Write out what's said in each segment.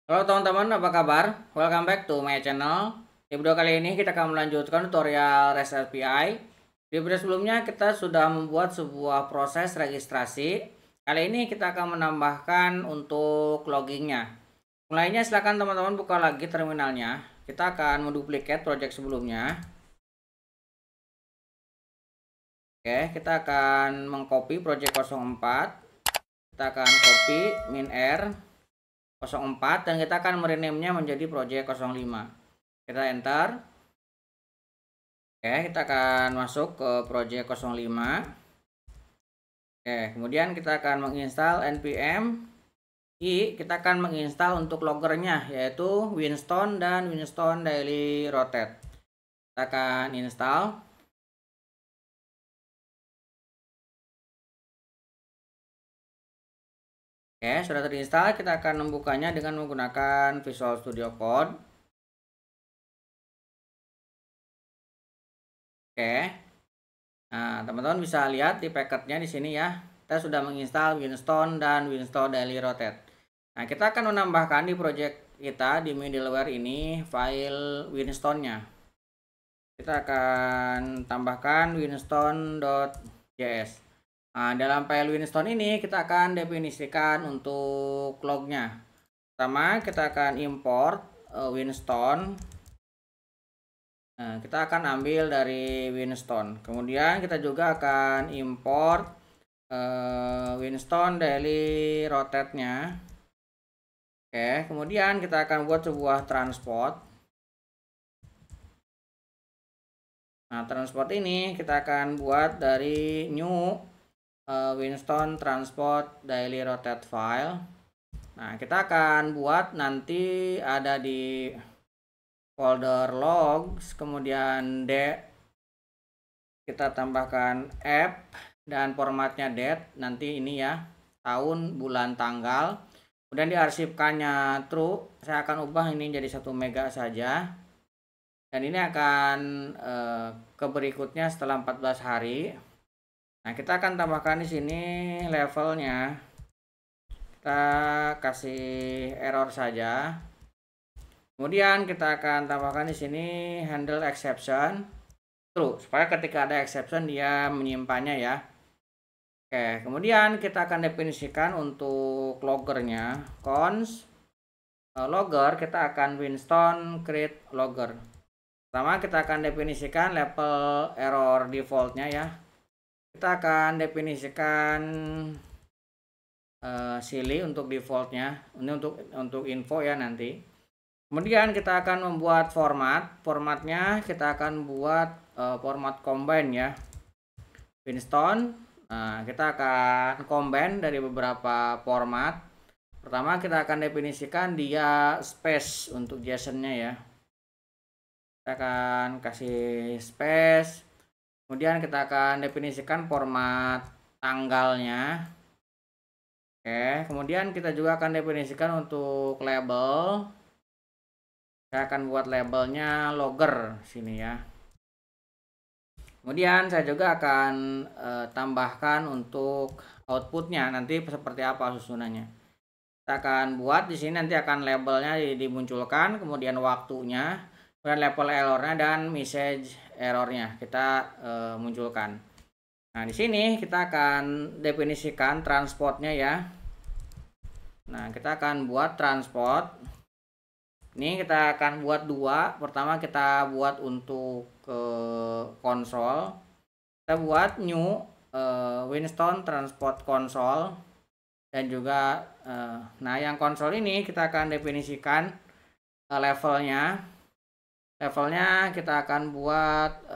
Halo teman-teman, apa kabar? Welcome back to my channel. Di video kali ini kita akan melanjutkan tutorial REST API. Di video sebelumnya kita sudah membuat sebuah proses registrasi. Kali ini kita akan menambahkan untuk loggingnya. Mulainya silakan teman-teman buka lagi terminalnya. Kita akan menduplikat project sebelumnya. Oke, kita akan mengcopy project 04. Kita akan copy min_r 04 dan kita akan merename-nya menjadi project 05. Kita enter. Oke, kita akan masuk ke project 05. Oke, kemudian kita akan menginstal npm i. Kita akan menginstal untuk loggernya, yaitu Winstone dan Winstone Daily Rotate. Kita akan install. Oke, sudah terinstall. Kita akan membukanya dengan menggunakan Visual Studio Code. Oke. Nah, teman-teman bisa lihat di packetnya di sini ya. Kita sudah menginstal Winstone dan Winstone Daily Rotate. Nah, kita akan menambahkan di project kita di middleware ini file Winstone-nya. Kita akan tambahkan winstone.js. Nah, dalam file Winstone ini kita akan definisikan untuk lognya. Pertama, kita akan import Winstone. Nah, kita akan ambil dari Winstone. Kemudian kita juga akan import Winstone Daily Rotate-nya. Oke, kemudian kita akan buat sebuah transport. Nah, transport ini kita akan buat dari new Winstone transport daily rotate file. Nah, kita akan buat nanti ada di folder logs, kemudian kita tambahkan app dan formatnya date, nanti ini ya, tahun, bulan, tanggal. Kemudian diarsipkannya true. Saya akan ubah ini jadi 1 mega saja. Dan ini akan ke berikutnya setelah 14 hari. Nah, kita akan tambahkan di sini levelnya. Kita kasih error saja. Kemudian kita akan tambahkan di sini handle exception true, supaya ketika ada exception dia menyimpannya ya. Oke, kemudian kita akan definisikan untuk loggernya const logger. Kita akan Winstone create logger. Pertama kita akan definisikan level error defaultnya ya. Kita akan definisikan silly untuk defaultnya. Ini untuk info ya nanti. Kemudian kita akan membuat formatnya kita akan buat format combine ya, Winstone. Nah, kita akan combine dari beberapa format. Pertama kita akan definisikan dia space untuk JSON-nya ya. Kita akan kasih space. Kemudian kita akan definisikan format tanggalnya. Oke, kemudian kita juga akan definisikan untuk label. Saya akan buat labelnya logger sini ya. Kemudian saya juga akan tambahkan untuk outputnya nanti seperti apa susunannya. Kita akan buat di sini nanti akan labelnya dimunculkan, kemudian waktunya, kemudian level errornya dan message errornya kita munculkan. Nah, di sini kita akan definisikan transportnya ya. Nah, kita akan buat transport. Ini kita akan buat dua. Pertama kita buat untuk konsol. Kita buat new Winstone transport console. Dan juga nah yang konsol ini kita akan definisikan levelnya. Levelnya kita akan buat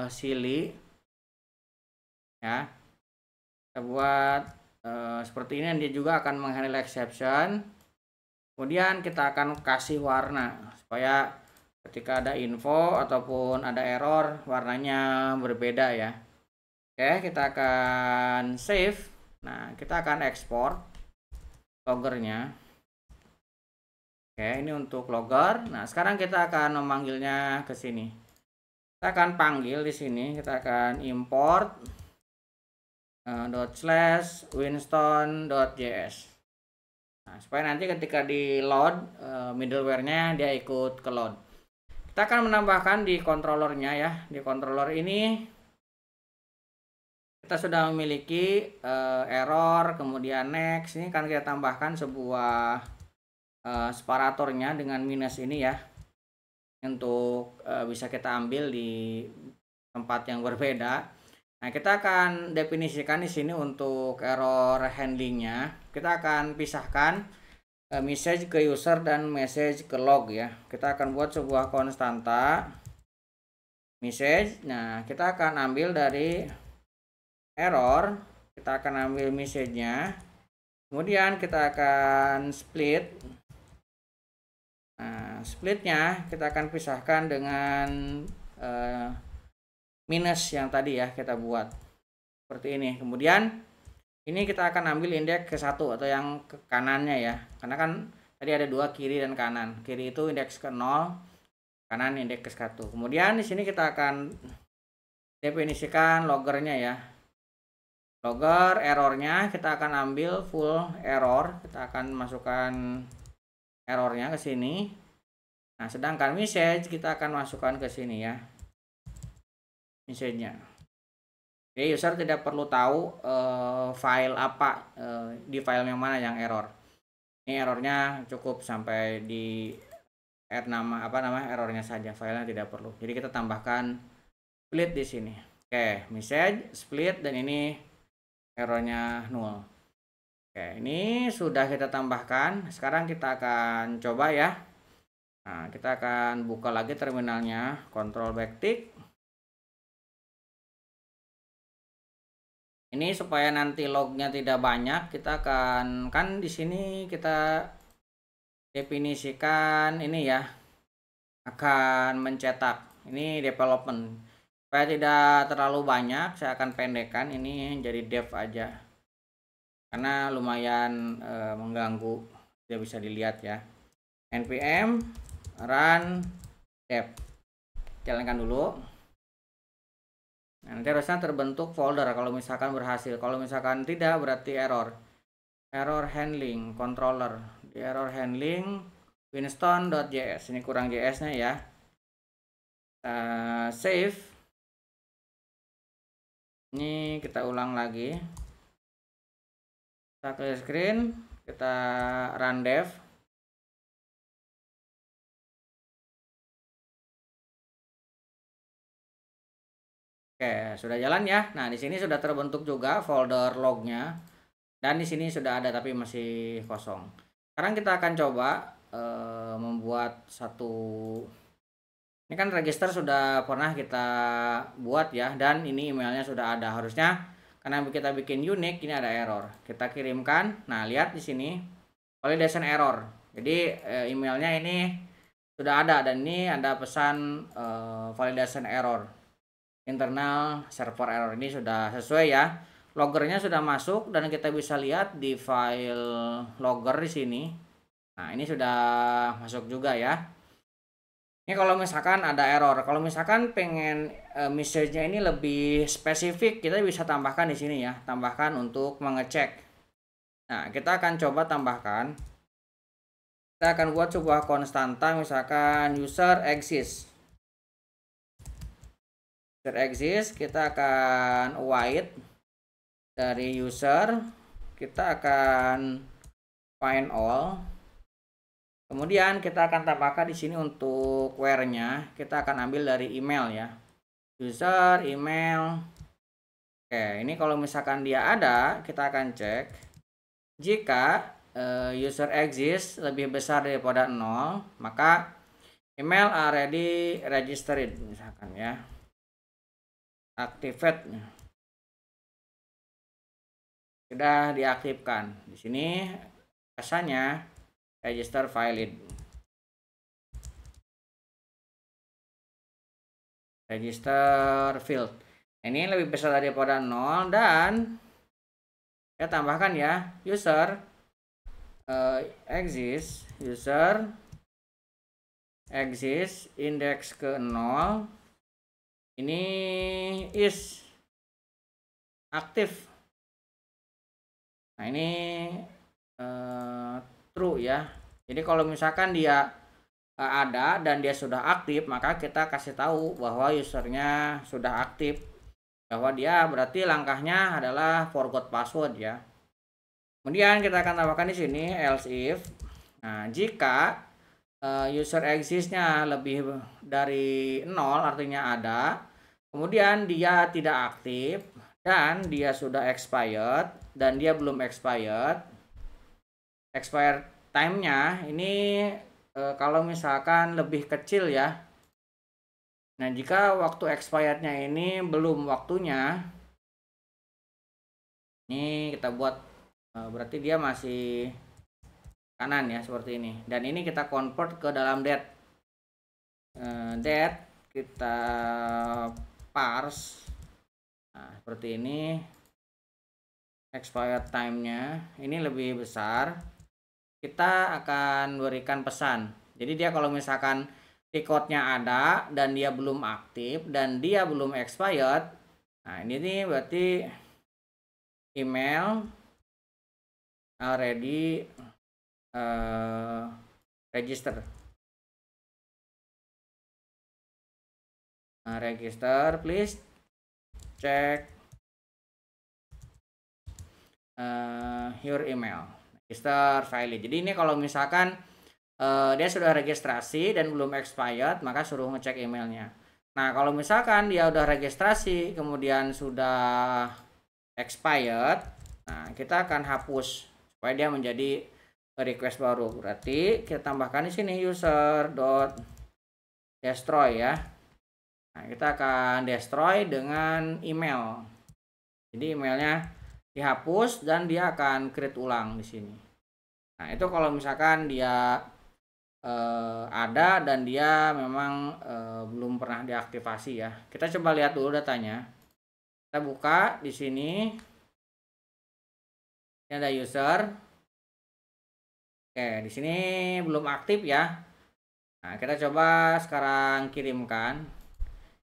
silly ya. Kita buat seperti ini, dan dia juga akan menghandle exception. Kemudian kita akan kasih warna supaya ketika ada info ataupun ada error warnanya berbeda ya. Oke, kita akan save. Nah, kita akan ekspor loggernya. Oke, ini untuk logger. Nah, sekarang kita akan memanggilnya ke sini. Kita akan panggil di sini. Kita akan import ./winstone.js. Nah, supaya nanti ketika di load middleware-nya dia ikut ke load. Kita akan menambahkan di controllernya ya. Di controller ini kita sudah memiliki error, kemudian next. Ini kan kita tambahkan sebuah separatornya dengan minus ini ya, untuk bisa kita ambil di tempat yang berbeda. Nah, kita akan definisikan di sini untuk error handlingnya. Kita akan pisahkan message ke user dan message ke log ya. Kita akan buat sebuah konstanta message. Nah, kita akan ambil dari error, kita akan ambil message-nya. Kemudian kita akan split. Nah, splitnya kita akan pisahkan dengan minus yang tadi ya kita buat seperti ini. Kemudian ini kita akan ambil indeks ke 1 atau yang ke kanannya ya, karena kan tadi ada dua, kiri dan kanan. Kiri itu indeks ke 0, kanan indeks ke 1. Kemudian di sini kita akan definisikan loggernya ya. Logger errornya kita akan ambil full error, kita akan masukkan errornya ke sini. Nah, sedangkan message kita akan masukkan ke sini ya, message-nya. Jadi user tidak perlu tahu file apa, di file yang mana yang error. Ini errornya cukup sampai di errornya saja, filenya tidak perlu. Jadi kita tambahkan split di sini. Oke, message split dan ini errornya 0. Oke, ini sudah kita tambahkan. Sekarang kita akan coba ya. Nah, kita akan buka lagi terminalnya, control backtick. Ini supaya nanti lognya tidak banyak, kita akan, kan di sini kita definisikan ini ya, akan mencetak. Ini development. Supaya tidak terlalu banyak, saya akan pendekkan ini jadi dev aja. Karena lumayan mengganggu, tidak bisa dilihat ya. npm run dev. Jalankan dulu. Nah, nanti harusnya terbentuk folder kalau misalkan berhasil. Kalau misalkan tidak berarti error. Error handling controller. Di error handling winston.js. Ini kurang JS-nya ya. Save. Ini kita ulang lagi. Kita clear screen. Kita run dev. Oke, sudah jalan ya. Nah, di sini sudah terbentuk juga folder lognya. Dan di sini sudah ada tapi masih kosong. Sekarang kita akan coba membuat satu. Ini kan register sudah pernah kita buat ya, dan ini emailnya sudah ada. Harusnya karena kita bikin unik, ini ada error. Kita kirimkan. Nah, lihat di sini validation error. Jadi emailnya ini sudah ada, dan ini ada pesan validation error. Internal server error, ini sudah sesuai ya. Loggernya sudah masuk dan kita bisa lihat di file logger di sini. Nah, ini sudah masuk juga ya. Ini kalau misalkan ada error, kalau misalkan pengen message-nya ini lebih spesifik, kita bisa tambahkan di sini ya. Tambahkan untuk mengecek. Nah, kita akan coba tambahkan. Kita akan buat sebuah konstanta, misalkan user exists. Kita akan await dari user, kita akan find all. Kemudian kita akan tambahkan di sini untuk where-nya, kita akan ambil dari email ya. User email. Oke, ini kalau misalkan dia ada, kita akan cek. Jika user exists lebih besar daripada 0, maka email already registered misalkan ya. Activate sudah diaktifkan. Di sini rasanya register valid. Register field. Ini lebih besar daripada 0 dan saya tambahkan ya, user exists, user exists indeks ke 0. Ini is aktif. Nah, ini true ya. Jadi kalau misalkan dia ada dan dia sudah aktif, maka kita kasih tahu bahwa usernya sudah aktif, bahwa dia berarti langkahnya adalah forgot password ya. Kemudian kita akan tambahkan di sini else if. Nah, jika user exists-nya lebih dari 0 artinya ada, kemudian dia tidak aktif dan dia sudah expired dan dia belum expired time-nya ini kalau misalkan lebih kecil ya. Nah, jika waktu expirednya ini belum waktunya, ini kita buat berarti dia masih kanan ya, seperti ini. Dan ini kita convert ke dalam date. Date kita parse. Nah, seperti ini. Expired time-nya ini lebih besar. Kita akan berikan pesan. Jadi dia kalau misalkan record-nya ada dan dia belum aktif dan dia belum expired, nah ini nih berarti email already register. Nah, register, please check your email. Register valid. Jadi ini kalau misalkan dia sudah registrasi dan belum expired, maka suruh ngecek emailnya. Nah, kalau misalkan dia udah registrasi kemudian sudah expired, nah kita akan hapus supaya dia menjadi request baru. Berarti kita tambahkan di sini user.destroy ya. Nah, kita akan destroy dengan email. Jadi emailnya dihapus dan dia akan create ulang di sini. Nah, itu kalau misalkan dia ada dan dia memang belum pernah diaktifasi ya. Kita coba lihat dulu datanya. Kita buka di sini. Ini ada user. Oke, di sini belum aktif ya. Nah, kita coba sekarang kirimkan.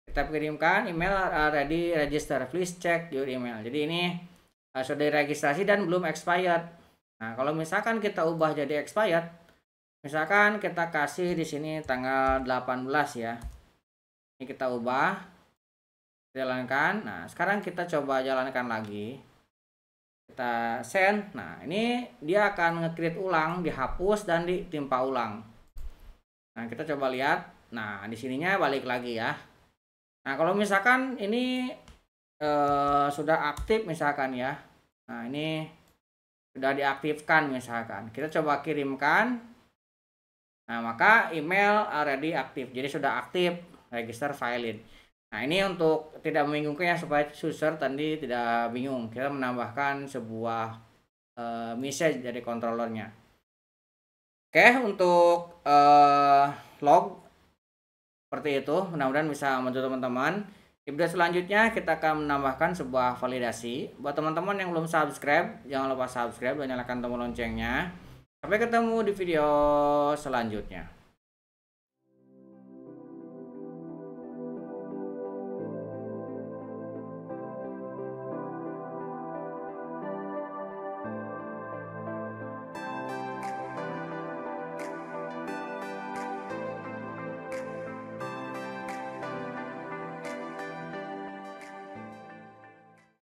Kita kirimkan email ready register. Please check your email. Jadi ini sudah diregistrasi dan belum expired. Nah, kalau misalkan kita ubah jadi expired, misalkan kita kasih di sini tanggal 18 ya. Ini kita ubah, jalankan. Nah, sekarang kita coba jalankan lagi. Kita send. Nah, ini dia akan nge-create ulang, dihapus dan ditimpa ulang. Nah, kita coba lihat. Nah, di sininya balik lagi ya. Nah, kalau misalkan ini sudah aktif misalkan ya. Nah, ini sudah diaktifkan misalkan. Kita coba kirimkan. Nah, maka email already aktif. Jadi sudah aktif, register valid. Nah, ini untuk tidak membingungkan ya, supaya user tadi tidak bingung. Kita menambahkan sebuah message dari controllernya. Oke, untuk log seperti itu. Mudah-mudahan bisa membantu teman-teman. Di video selanjutnya kita akan menambahkan sebuah validasi. Buat teman-teman yang belum subscribe, jangan lupa subscribe dan nyalakan tombol loncengnya. Sampai ketemu di video selanjutnya.